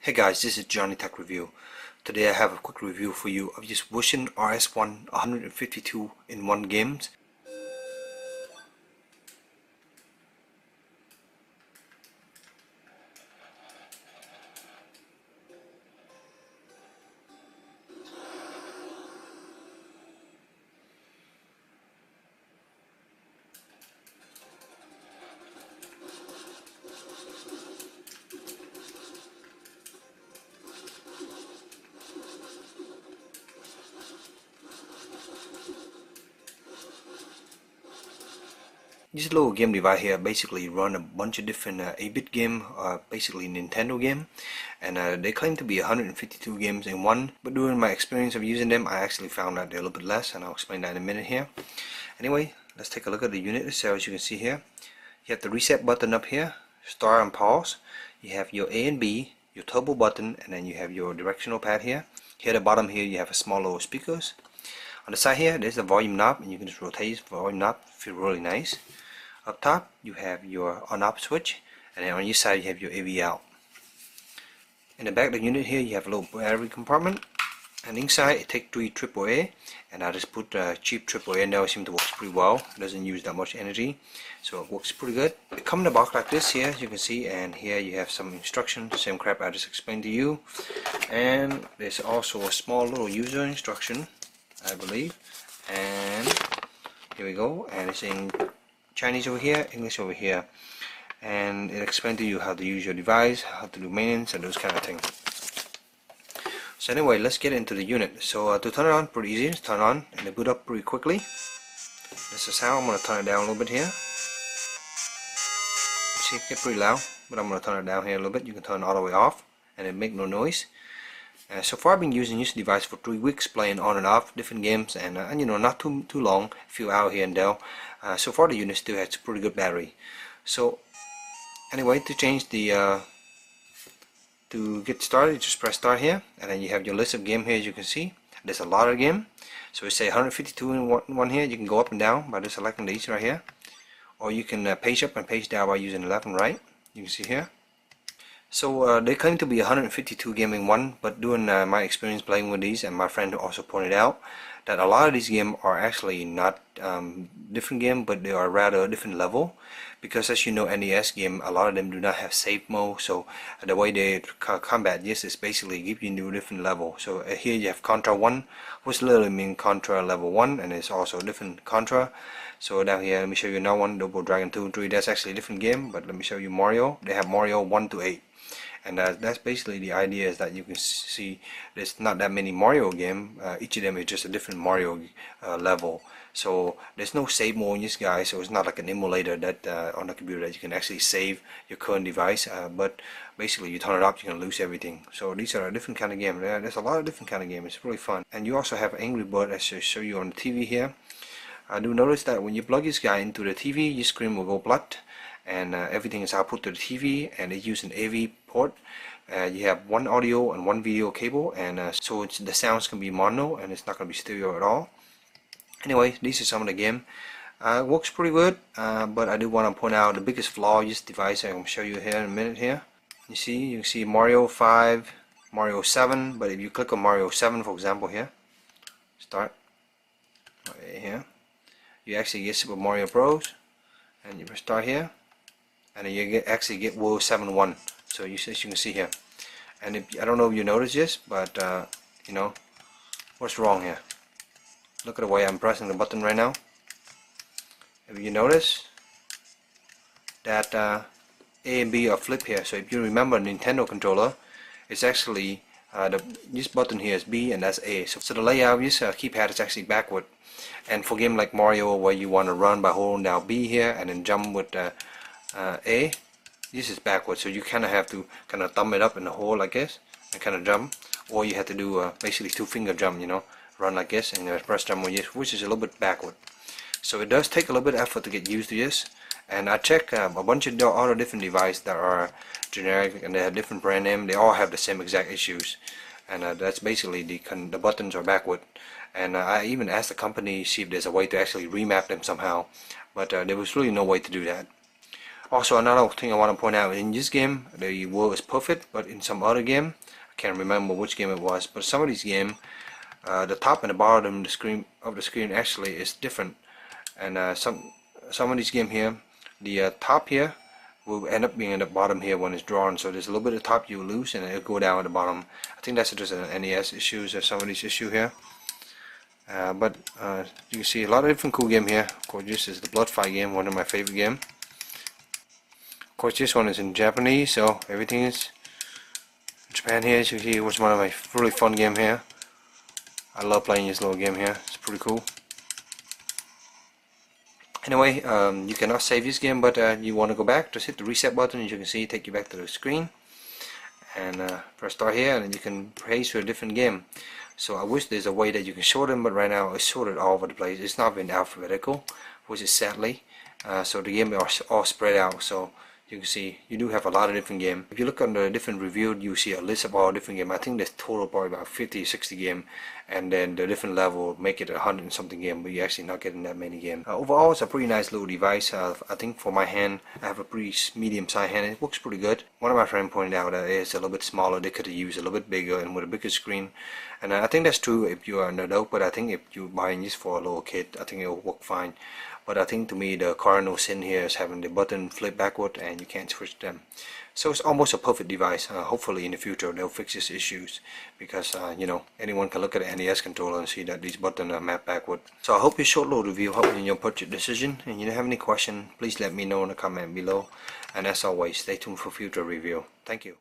Hey guys, this is JohnyTechReview. Today I have a quick review for you of this Wolsen RS-1 152 in 1 games. This little game device here basically run a bunch of different 8-bit game, basically Nintendo game, and they claim to be 152 games in one, but during my experience of using them I actually found out they're a little bit less, and I'll explain that in a minute here. Anyway, let's take a look at the unit itself. As you can see here, you have the reset button up here, start and pause, you have your A and B, your turbo button, and then you have your directional pad here. Here at the bottom here you have a small little speakers. On the side here there's the volume knob, and you can just rotate the volume knob, feel really nice. Up top you have your on-off switch, and then on your side you have your AV out. In the back of the unit here you have a little battery compartment, and inside it takes 3 AAA, and I just put cheap AAA in there. It seems to work pretty well. It doesn't use that much energy, so it works pretty good. It comes in a box like this here, as you can see, and here you have some instructions, same crap I just explained to you. And there's also a small little user instruction, I believe, and here we go, and it's in Chinese over here, English over here, and it explains to you how to use your device, how to do maintenance, and those kind of things. So anyway, let's get into the unit. So to turn it on, pretty easy. Just turn it on and it boot up pretty quickly. This is how I'm going to turn it down a little bit here. See, it gets pretty loud, but I'm going to turn it down here a little bit. You can turn it all the way off and it make no noise. So far I've been using this device for 3 weeks, playing on and off different games, and you know, not too long, a few hours here and there. So far the unit still has a pretty good battery. So anyway, to change the to get started, you just press start here, and then you have your list of game here. As you can see, there's a lot of game. So we say 152 in one here. You can go up and down by just selecting these right here, or you can page up and page down by using left and right. You can see here. So they claim to be 152 game in one, but during my experience playing with these, and my friend also pointed out that a lot of these games are actually not different game, but they are rather a different level, because as you know, NES game, a lot of them do not have save mode. So the way they combat this is basically give you a different level. So here you have CONTRA 1, which literally means CONTRA level 1, and it's also a different CONTRA. So down here, let me show you another one, Double Dragon 2 and 3. That's actually a different game, but let me show you Mario. They have Mario 1 to 8. And that's basically the idea, is that you can see there's not that many Mario games. Each of them is just a different Mario level. So there's no save mode in this guy, so it's not like an emulator that on the computer that you can actually save your current device. But basically you turn it up, you can lose everything. So these are a different kind of game. There's a lot of different kind of games. It's really fun. And you also have Angry Bird, as I show you on the TV here. I do notice that when you plug this guy into the TV, your screen will go black, and everything is output to the TV, and they use an AV port. You have one audio and one video cable, and so the sounds can be mono, and it's not going to be stereo at all. Anyway, these are some of the game. It works pretty good, but I do want to point out the biggest flaw of this device. I'm going to show you here in a minute here. You can see Mario 5, Mario 7, but if you click on Mario 7, for example, here, start right here, you actually get Super Mario Bros, and you press start here, and then you actually get World 7-1. So as you can see here, and I don't know if you notice this, but you know, what's wrong here? Look at the way I'm pressing the button right now. If you notice that A and B are flipped here. So if you remember, Nintendo controller, it's actually this button here is B and that's A. So the layout of this keypad is actually backward. And for game like Mario, where you want to run by holding down B here and then jump with A, this is backwards. So you kind of have to kind of thumb it up in the hole like this and kind of jump, or you have to do basically 2-finger jump, you know, run like this and press jump with this, which is a little bit backward. So it does take a little bit of effort to get used to this. And I checked a bunch of other different devices that are generic and they have different brand name. They all have the same exact issues, and that's basically the buttons are backward. And I even asked the company see if there's a way to actually remap them somehow, but there was really no way to do that. Also, another thing I want to point out, in this game the world is perfect, but in some other game, I can't remember which game it was, but some of these games, the top and the bottom of the screen actually is different. And some of these games here, the top here will end up being at the bottom here when it's drawn, so there's a little bit of top you lose and it'll go down at the bottom. I think that's just an NES issues or some of these issues here. But you can see a lot of different cool game here. Of course, this is the Blood Fight game, one of my favorite game. Of course, this one is in Japanese, so everything is in Japan here. As you can see, it was one of my really fun game here. I love playing this little game here. It's pretty cool. Anyway, you cannot save this game, but you want to go back, just hit the reset button. As you can see, take you back to the screen, and press start here, and then you can place to a different game. So I wish there's a way that you can sort them, but right now it's sorted all over the place. It's not been alphabetical, which is sadly. So the games are all spread out. So you can see you do have a lot of different games. If you look under the different review, you see a list of all different games. I think there's total probably about 50-60 games, and then the different level make it 100 and something games, but you're actually not getting that many games. Overall, it's a pretty nice little device. I think for my hand, I have a pretty medium sized hand. It works pretty good. One of my friends pointed out that it's a little bit smaller. They could have used a little bit bigger and with a bigger screen, and I think that's true if you are an adult, but I think if you're buying this for a little kid, I think it will work fine. But I think to me the cardinal sin here is having the button flip backward and you can't switch them. So it's almost a perfect device. Hopefully in the future they'll fix these issues, because you know, anyone can look at the NES controller and see that these buttons are mapped backward. So I hope this short little review helped you in your purchase decision, and you have any question, please let me know in the comment below, and as always, stay tuned for future review. Thank you.